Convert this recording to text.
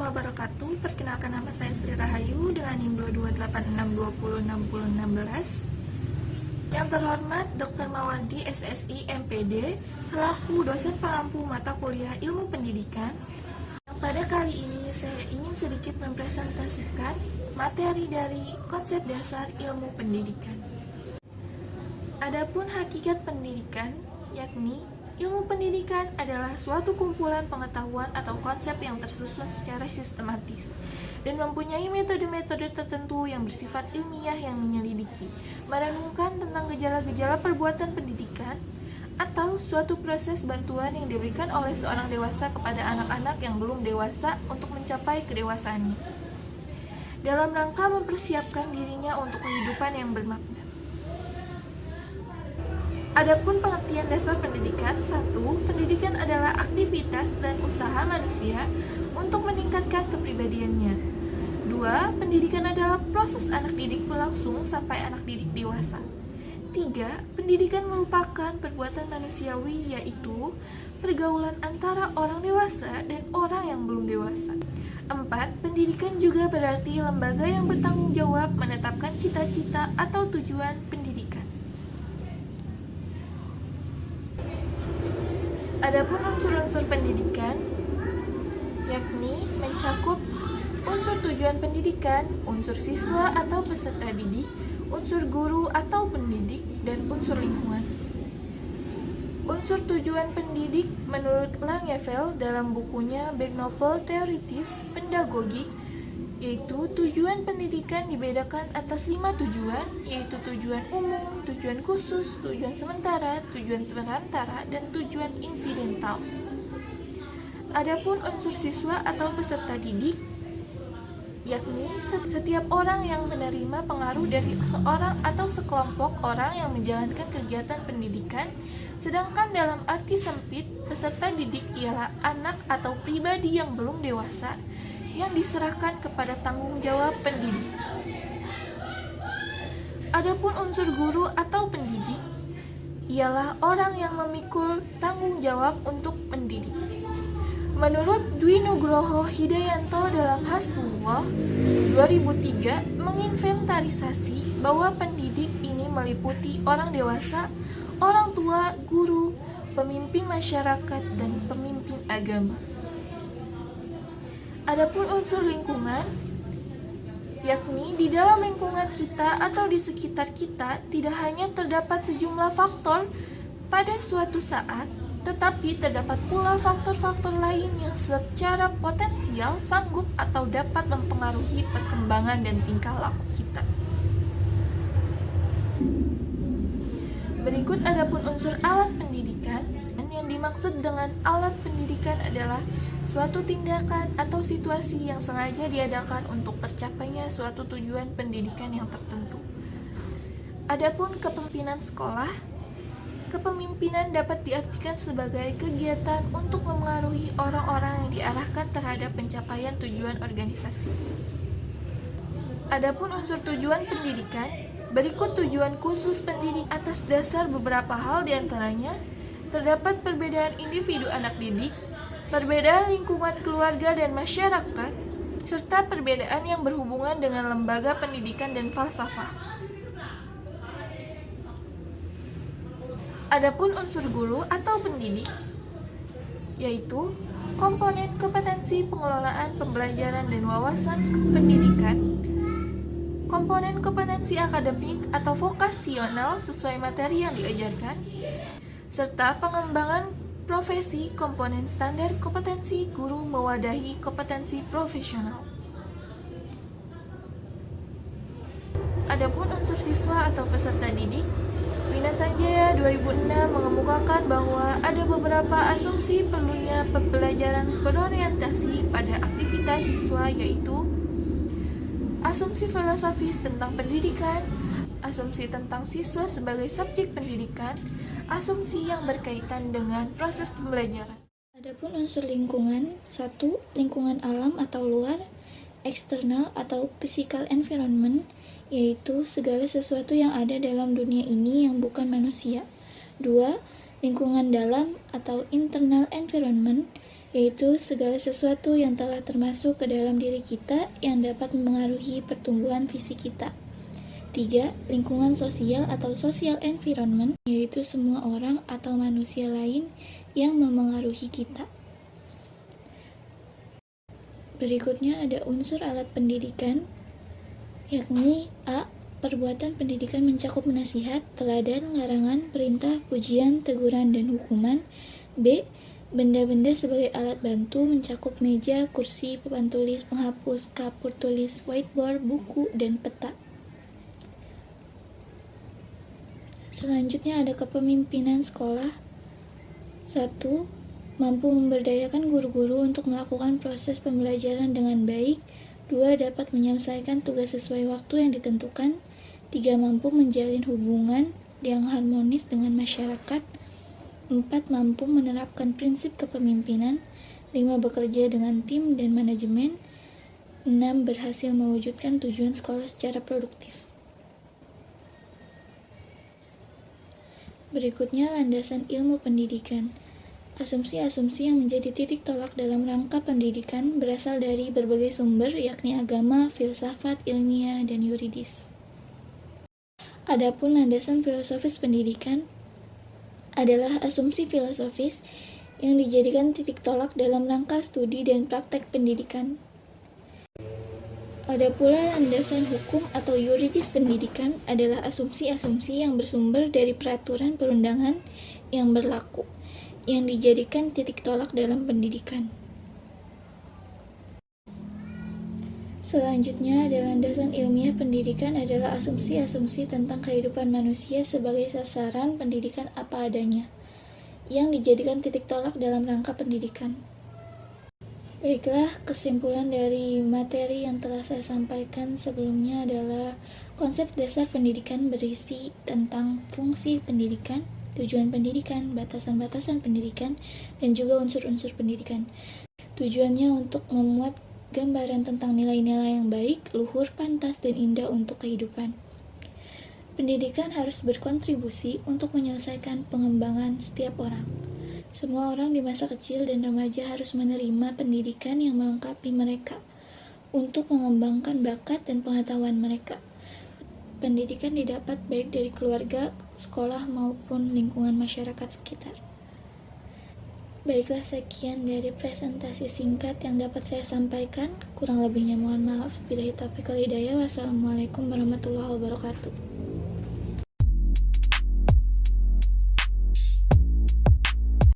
warahmatullahi wabarakatuh. Perkenalkan, nama saya Sri Rahayu dengan NIM 22862206016. Yang terhormat Dr. Mawardi SSI MPD selaku dosen pengampu mata kuliah Ilmu Pendidikan. Pada kali ini saya ingin sedikit mempresentasikan materi dari konsep dasar ilmu pendidikan. Adapun hakikat pendidikan, yakni ilmu pendidikan adalah suatu kumpulan pengetahuan atau konsep yang tersusun secara sistematis dan mempunyai metode-metode tertentu yang bersifat ilmiah yang menyelidiki, merenungkan tentang gejala-gejala perbuatan pendidikan atau suatu proses bantuan yang diberikan oleh seorang dewasa kepada anak-anak yang belum dewasa untuk mencapai kedewasaannya, dalam rangka mempersiapkan dirinya untuk kehidupan yang bermakna. Adapun pengertian dasar pendidikan, 1. Pendidikan adalah aktivitas dan usaha manusia untuk meningkatkan kepribadiannya. 2. Pendidikan adalah proses anak didik berlangsung sampai anak didik dewasa. 3. Pendidikan merupakan perbuatan manusiawi, yaitu pergaulan antara orang dewasa dan orang yang belum dewasa. 4. Pendidikan juga berarti lembaga yang bertanggung jawab menetapkan cita-cita atau tujuan pendidikan. Adapun unsur-unsur pendidikan, yakni mencakup unsur tujuan pendidikan, unsur siswa atau peserta didik, unsur guru atau pendidik, dan unsur lingkungan. Unsur tujuan pendidik menurut Langeveld dalam bukunya Big Novel Theories Pedagogik, yaitu tujuan pendidikan dibedakan atas 5 tujuan, yaitu tujuan umum, tujuan khusus, tujuan sementara, tujuan perantara, dan tujuan insidental. Adapun unsur siswa atau peserta didik, yakni setiap orang yang menerima pengaruh dari seorang atau sekelompok orang yang menjalankan kegiatan pendidikan, sedangkan dalam arti sempit, peserta didik ialah anak atau pribadi yang belum dewasa yang diserahkan kepada tanggung jawab pendidik. Adapun unsur guru atau pendidik ialah orang yang memikul tanggung jawab untuk mendidik. Menurut Dwi Nugroho Hidayanto dalam Hasbullah 2003 menginventarisasi bahwa pendidik ini meliputi orang dewasa, orang tua, guru, pemimpin masyarakat, dan pemimpin agama. Adapun unsur lingkungan, yakni di dalam lingkungan kita atau di sekitar kita tidak hanya terdapat sejumlah faktor pada suatu saat, tetapi terdapat pula faktor-faktor lain yang secara potensial sanggup atau dapat mempengaruhi perkembangan dan tingkah laku kita. Berikut adapun unsur alat pendidikan. Yang dimaksud dengan alat pendidikan adalah suatu tindakan atau situasi yang sengaja diadakan untuk tercapainya suatu tujuan pendidikan yang tertentu. Adapun kepemimpinan sekolah, kepemimpinan dapat diartikan sebagai kegiatan untuk memengaruhi orang-orang yang diarahkan terhadap pencapaian tujuan organisasi. Adapun unsur tujuan pendidikan, berikut tujuan khusus pendidik atas dasar beberapa hal diantaranya. Terdapat perbedaan individu anak didik, perbedaan lingkungan keluarga dan masyarakat, serta perbedaan yang berhubungan dengan lembaga pendidikan dan falsafah. Adapun unsur guru atau pendidik, yaitu komponen kompetensi pengelolaan pembelajaran dan wawasan pendidikan, komponen kompetensi akademik atau vokasional sesuai materi yang diajarkan, serta pengembangan profesi komponen standar kompetensi guru mewadahi kompetensi profesional. Adapun unsur siswa atau peserta didik, Wina Sanjaya 2006 mengemukakan bahwa ada beberapa asumsi perlunya pembelajaran berorientasi pada aktivitas siswa, yaitu asumsi filosofis tentang pendidikan, asumsi tentang siswa sebagai subjek pendidikan, asumsi yang berkaitan dengan proses pembelajaran. Adapun unsur lingkungan, 1. Lingkungan alam atau luar, eksternal atau physical environment, yaitu segala sesuatu yang ada dalam dunia ini yang bukan manusia. 2. Lingkungan dalam atau internal environment, yaitu segala sesuatu yang telah termasuk ke dalam diri kita yang dapat memengaruhi pertumbuhan fisik kita. 3. Lingkungan sosial atau social environment, yaitu semua orang atau manusia lain yang memengaruhi kita. Berikutnya ada unsur alat pendidikan, yakni A. Perbuatan pendidikan mencakup nasihat, teladan, larangan, perintah, pujian, teguran, dan hukuman. B. Benda-benda sebagai alat bantu mencakup meja, kursi, papan tulis, penghapus, kapur tulis, whiteboard, buku, dan peta. Selanjutnya ada kepemimpinan sekolah. 1. Mampu memberdayakan guru-guru untuk melakukan proses pembelajaran dengan baik. 2. Dapat menyelesaikan tugas sesuai waktu yang ditentukan. 3. Mampu menjalin hubungan yang harmonis dengan masyarakat. 4. Mampu menerapkan prinsip kepemimpinan. 5. Bekerja dengan tim dan manajemen. 6. Berhasil mewujudkan tujuan sekolah secara produktif. Berikutnya landasan ilmu pendidikan. Asumsi-asumsi yang menjadi titik tolak dalam rangka pendidikan berasal dari berbagai sumber, yakni agama, filsafat, ilmiah, dan yuridis. Adapun landasan filosofis pendidikan adalah asumsi filosofis yang dijadikan titik tolak dalam rangka studi dan praktek pendidikan. Ada pula landasan hukum atau yuridis pendidikan adalah asumsi-asumsi yang bersumber dari peraturan perundangan yang berlaku, yang dijadikan titik tolak dalam pendidikan. Selanjutnya ada landasan ilmiah pendidikan adalah asumsi-asumsi tentang kehidupan manusia sebagai sasaran pendidikan apa adanya, yang dijadikan titik tolak dalam rangka pendidikan. Baiklah, kesimpulan dari materi yang telah saya sampaikan sebelumnya adalah konsep dasar pendidikan berisi tentang fungsi pendidikan, tujuan pendidikan, batasan-batasan pendidikan, dan juga unsur-unsur pendidikan. Tujuannya untuk memuat gambaran tentang nilai-nilai yang baik, luhur, pantas, dan indah untuk kehidupan. Pendidikan harus berkontribusi untuk menyelesaikan pengembangan setiap orang. Semua orang di masa kecil dan remaja harus menerima pendidikan yang melengkapi mereka untuk mengembangkan bakat dan pengetahuan mereka. Pendidikan didapat baik dari keluarga, sekolah, maupun lingkungan masyarakat sekitar. Baiklah, sekian dari presentasi singkat yang dapat saya sampaikan. Kurang lebihnya mohon maaf. Billahi taufiq wal hidayah. Wassalamualaikum warahmatullahi wabarakatuh.